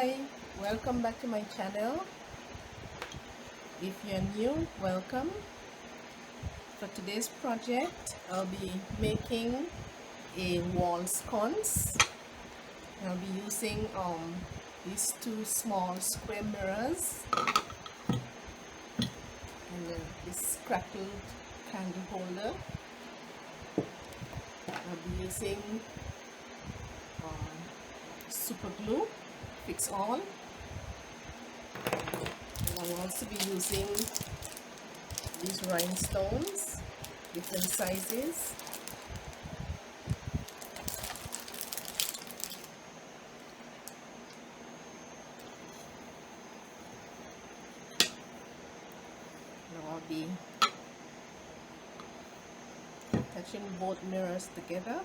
Hi, welcome back to my channel. If you're new, welcome. For today's project, I'll be making a wall sconce. I'll be using these two small square mirrors and this crackled candle holder. I'll be using super glue, fix all. And I'll also be using these rhinestones, different sizes. Now I'll be attaching both mirrors together.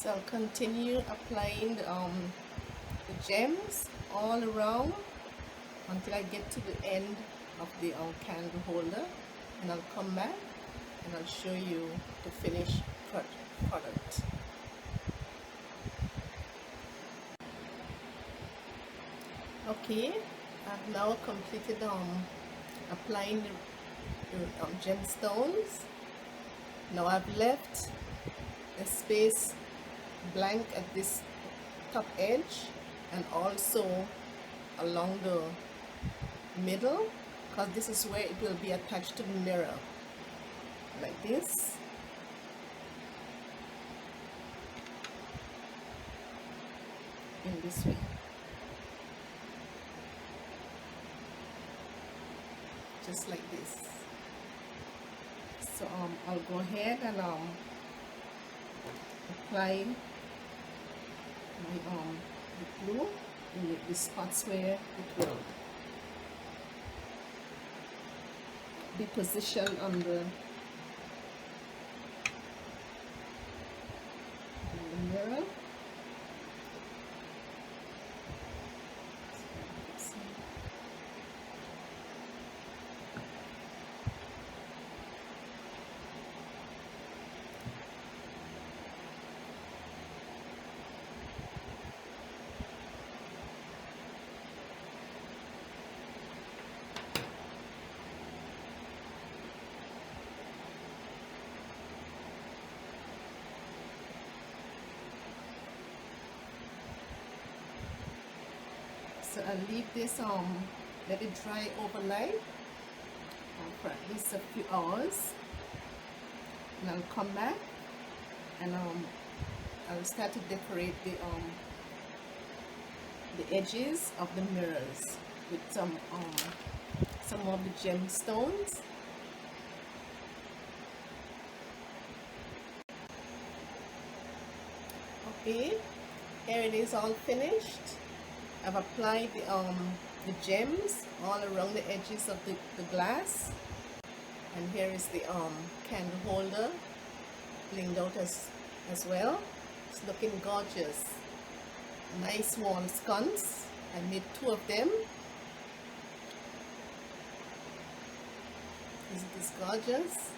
So I'll continue applying the gems all around until I get to the end of the candle holder, and I'll come back and I'll show you the finished product. Okay, I've now completed applying the gemstones. Now I've left a space blank at this top edge and also along the middle, because this is where it will be attached to the mirror, like this. In this way, just like this. So I'll go ahead and apply my the glue in the spots where it will be positioned on the mirror. So I'll leave this let it dry overnight for at least a few hours, and I'll come back and I'll start to decorate the edges of the mirrors with some of the gemstones. Okay, here it is, all finished. I've applied the gems all around the edges of the glass, and here is the candle holder blinged out as well. It's looking gorgeous. Nice wall sconce. I made 2 of them. Isn't this gorgeous?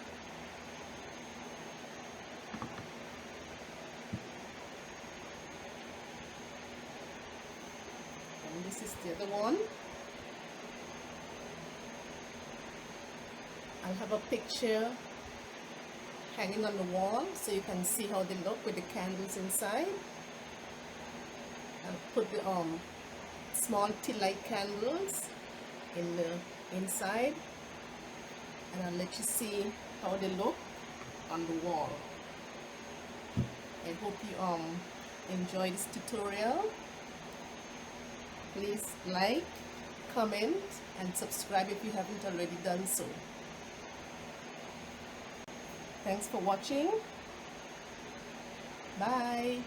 This is the other one. I'll have a picture hanging on the wall so you can see how they look with the candles inside. I'll put the small tea light candles in the inside, and I'll let you see how they look on the wall. I hope you enjoy this tutorial. Please like, comment, and subscribe if you haven't already done so. Thanks for watching. Bye.